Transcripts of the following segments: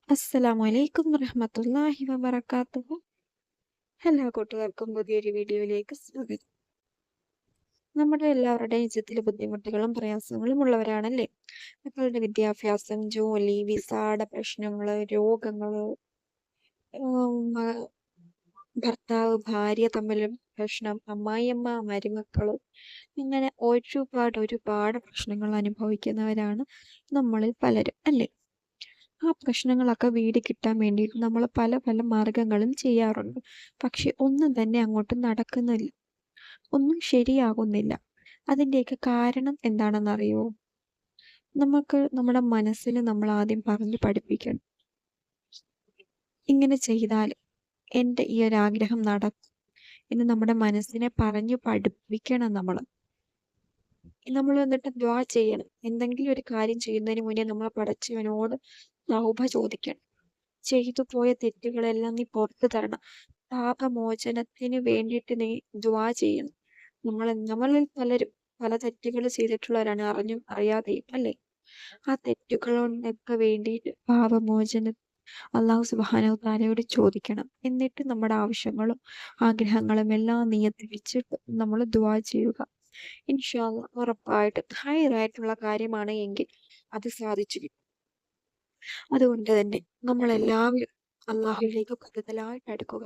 അസ്സലാമു അലൈക്കും വറഹ്മത്തുള്ളാഹി വബറകാതുഹു. എല്ലാ കൂട്ടുകാർക്കും പുതിയൊരു വീഡിയോയിലേക്ക് സ്വാഗതം. നമ്മുടെ എല്ലാവരുടെയും ജീവിതത്തിലെ ബുദ്ധിമുട്ടുകളും പ്രയാസങ്ങളും ഉള്ളവരാണല്ലേ? മക്കളുടെ വിദ്യാഭ്യാസം, ജോലി, വിസയുടെ പ്രശ്നങ്ങള്, രോഗങ്ങള്, മ ഭർത്താവ്, ഭാര്യ തമ്മിൽ പ്രശ്നം, അമ്മായിയമ്മ, മരുമക്കള്, ഇങ്ങനെ ഒരുപാട് പ്രശ്നങ്ങൾ അനുഭവിക്കുന്നവരാണ് നമ്മളിൽ പലരും, അല്ലേ? ആ പ്രശ്നങ്ങളൊക്കെ വീട് കിട്ടാൻ വേണ്ടിയിട്ട് നമ്മൾ പല പല മാർഗങ്ങളും ചെയ്യാറുണ്ട്. പക്ഷെ ഒന്നും തന്നെ അങ്ങോട്ട് നടക്കുന്നില്ല. ഒന്നും ശരിയാകുന്നില്ല. അതിൻ്റെയൊക്കെ കാരണം എന്താണെന്നറിയോ? നമുക്ക് നമ്മുടെ മനസ്സിൽ നമ്മൾ ആദ്യം പറഞ്ഞു പഠിപ്പിക്കണം. ഇങ്ങനെ ചെയ്താൽ എൻ്റെ ഈ ഒരു ആഗ്രഹം നടക്കും എന്ന് നമ്മുടെ മനസ്സിനെ പറഞ്ഞു പഠിപ്പിക്കണം നമ്മൾ. നമ്മൾ എന്നിട്ട് ദ്വാ ചെയ്യണം. എന്തെങ്കിലും ഒരു കാര്യം ചെയ്യുന്നതിന് മുന്നേ നമ്മൾ പടച്ചവനോട് തൗബ ചോദിക്കണം. ചെയ്തു പോയ തെറ്റുകളെല്ലാം നീ പുറത്തു തരണം. പാപമോചനത്തിന് വേണ്ടിയിട്ട് നീ ദുആ ചെയ്യണം. നമ്മളിൽ പലരും പല തെറ്റുകൾ ചെയ്തിട്ടുള്ളവരാണ്, അറിഞ്ഞും അറിയാതെയും, അല്ലേ? ആ തെറ്റുകളൊക്കെ വേണ്ടിയിട്ട് പാപമോചനം അല്ലാഹു സുബ്ഹാനഹു തആലയോട് ചോദിക്കണം. എന്നിട്ട് നമ്മുടെ ആവശ്യങ്ങളും ആഗ്രഹങ്ങളും എല്ലാം നിയത്തി വെച്ചിട്ട് നമ്മൾ ദുആ ചെയ്യുക. ഇൻഷാ അല്ലാഹ് ഉറപ്പായിട്ടും ഹൈറായിട്ടുള്ള കാര്യമാണ് എങ്കിൽ അത് സാധിച്ചു കിട്ടും. അതുകൊണ്ട് തന്നെ നമ്മളെല്ലാവരും അള്ളാഹുവിലേക്ക് കൂടുതലായിട്ട് അടുക്കുക.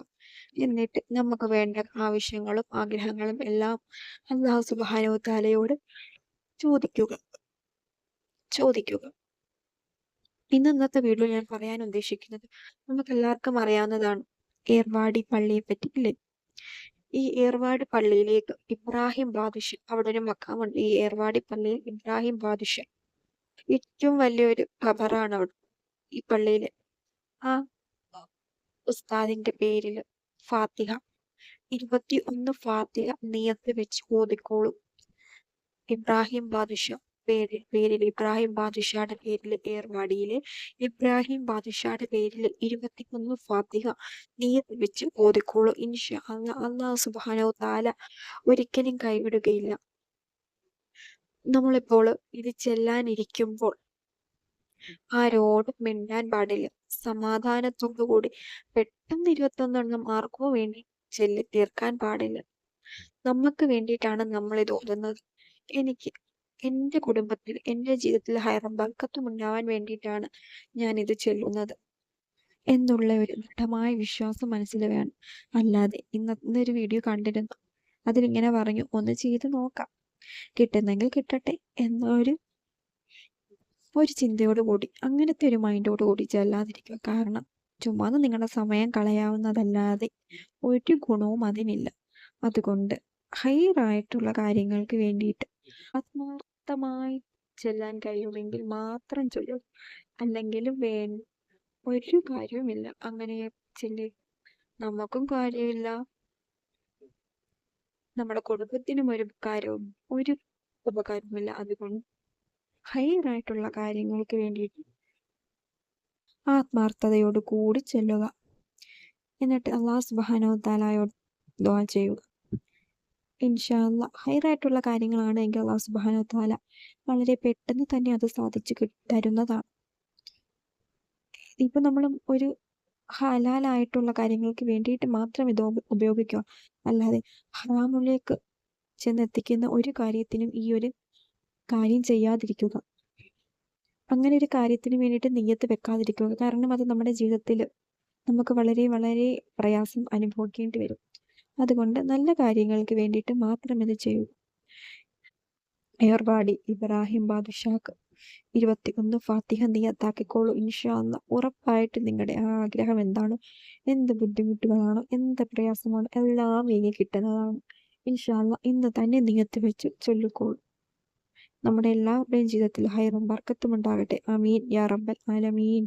എന്നിട്ട് നമുക്ക് വേണ്ട ആവശ്യങ്ങളും ആഗ്രഹങ്ങളും എല്ലാം അള്ളാഹു സുബ്ഹാനഹു തആലയോട് ചോദിക്കുക ചോദിക്കുക. ഇന്നത്തെ വീഡിയോ ഞാൻ പറയാൻ ഉദ്ദേശിക്കുന്നത് നമുക്കെല്ലാവർക്കും അറിയാവുന്നതാണ് ഏർവാടി പള്ളിയെ പറ്റി, ഇല്ലേ? ഈ ഏർവാടി പള്ളിയിലേക്ക് ഇബ്രാഹിം ബാദുഷ, അവിടെ ഒരു മഖാമുണ്ട്. ഈ ഏർവാടി പള്ളിയിൽ ഇബ്രാഹിം ബാദുഷ ഏറ്റവും വലിയൊരു ഖബറാണ് അവിടെ, ഈ പള്ളിയില്. ആ ഉസ്താദിന്റെ പേരില് ഫാത്തിഹ 21 ഫാത്തിഹ നിയത്ത് വെച്ച് ഓതിക്കോളൂ. ഇബ്രാഹിം ബാദുഷ പേരിൽ ഇബ്രാഹിം ബാദുഷയുടെ പേരിൽ ഏർവാടിയിലെ ഇബ്രാഹിം ബാദുഷയുടെ പേരിൽ 21 ഫാത്തിഹ നിയത്ത് വെച്ച് ഓതിക്കോളൂ. ഇൻഷാ അല്ലാഹ് അല്ലാഹു സുബ്ഹാനഹു തആല ഒരിക്കലും കൈവിടുകയില്ല. നമ്മളിപ്പോൾ ഇത് ചെല്ലാനിരിക്കുമ്പോൾ ആരോടും മിണ്ടാൻ പാടില്ല. സമാധാനത്തോടുകൂടി പെട്ടെന്ന് 21 ആർക്കോ വേണ്ടി ചൊല്ലി തീർക്കാൻ പാടില്ല. നമുക്ക് വേണ്ടിയിട്ടാണ് നമ്മൾ ഇത് ഓതുന്നത്. എനിക്ക്, എൻ്റെ കുടുംബത്തിൽ, എൻ്റെ ജീവിതത്തിൽ ഹൈറും ബർക്കത്തും ഉണ്ടാവാൻ വേണ്ടിയിട്ടാണ് ഞാൻ ഇത് ചൊല്ലുന്നത് എന്നുള്ള ഒരു ദൃഢമായ വിശ്വാസം മനസ്സിൽ വേണം. അല്ലാതെ ഇന്നൊരു വീഡിയോ കണ്ടിരുന്നു, അതിലിങ്ങനെ പറഞ്ഞു ഒന്ന് ചെയ്ത് നോക്കാം, കിട്ടുന്നെങ്കിൽ കിട്ടട്ടെ എന്നൊരു ചിന്തയോടുകൂടി, അങ്ങനത്തെ ഒരു മൈൻഡോടുകൂടി ചെല്ലാതിരിക്കുക. കാരണം ചുമ്മാ നിങ്ങളുടെ സമയം കളയാവുന്നതല്ലാതെ ഒരു ഗുണവും അതിനില്ല. അതുകൊണ്ട് ഹൈറായിട്ടുള്ള കാര്യങ്ങൾക്ക് വേണ്ടിയിട്ട് ആത്മാർത്ഥമായി ചെല്ലാൻ കഴിയുമെങ്കിൽ മാത്രം ചൊല്ലും. അല്ലെങ്കിലും ഒരു കാര്യവുമില്ല അങ്ങനെ ചെല്ലി. നമുക്കും കാര്യമില്ല, നമ്മുടെ കുടുംബത്തിനും ഒരു ഉപകാരവുമില്ല. അതുകൊണ്ട് ഹൈറായിട്ടുള്ള കാര്യങ്ങൾക്ക് വേണ്ടിയിട്ട് ആത്മാർത്ഥതയോട് കൂടി ചെല്ലുക. എന്നിട്ട് അല്ലാഹു സുബ്ഹാനഹു തആലയോട് ദുആ ചെയ്യുക. ഇൻഷാ അല്ലാഹ് ഹൈറായിട്ടുള്ള കാര്യങ്ങളാണ് എങ്കിൽ അല്ലാഹു സുബ്ഹാനഹു തആല വളരെ പെട്ടെന്ന് തന്നെ അത് സാധിച്ചു തരുന്നതാണ്. ഇപ്പൊ നമ്മൾ ഒരു ഹലാലായിട്ടുള്ള കാര്യങ്ങൾക്ക് വേണ്ടിയിട്ട് മാത്രം ഇത് ഉപയോഗിക്കുക. അല്ലാതെ ഹറാമിലേക്ക് ചെന്നെത്തിക്കുന്ന ഒരു കാര്യത്തിനും ഈ ഒരു കാര്യം ചെയ്യാതിരിക്കുക. അങ്ങനെ ഒരു കാര്യത്തിന് വേണ്ടിയിട്ട് നിയ്യത്ത് വെക്കാതിരിക്കുക. കാരണം അത് നമ്മുടെ ജീവിതത്തിൽ നമുക്ക് വളരെ പ്രയാസം അനുഭവിക്കേണ്ടി വരും. അതുകൊണ്ട് നല്ല കാര്യങ്ങൾക്ക് വേണ്ടിയിട്ട് മാത്രം ഇത് ചെയ്യൂ. ഏർവാടി ഇബ്രാഹിം ബാദുഷാക്ക് 21 ഫാത്തിഹ നിയത്താക്കിക്കോളൂ. ഇൻഷാ അല്ലാഹ് ഉറപ്പായിട്ട് നിങ്ങളുടെ ആ ആഗ്രഹം എന്താണോ, എന്ത് ബുദ്ധിമുട്ടുകളാണോ, എന്ത് പ്രയാസമാണോ എല്ലാം ഇനി കിട്ടുന്നതാണ്. ഇൻഷാ അല്ലാഹ് ഇന്ന് തന്നെ നിയത്ത് വെച്ച് ചൊല്ലിക്കോളൂ. നമ്മുടെ എല്ലാവരുടെയും ജീവിതത്തിൽ ഹൈറും ബർക്കത്തും ഉണ്ടാകട്ടെ. ആമീൻ യാ റബ്ബൽ ആലമീൻ.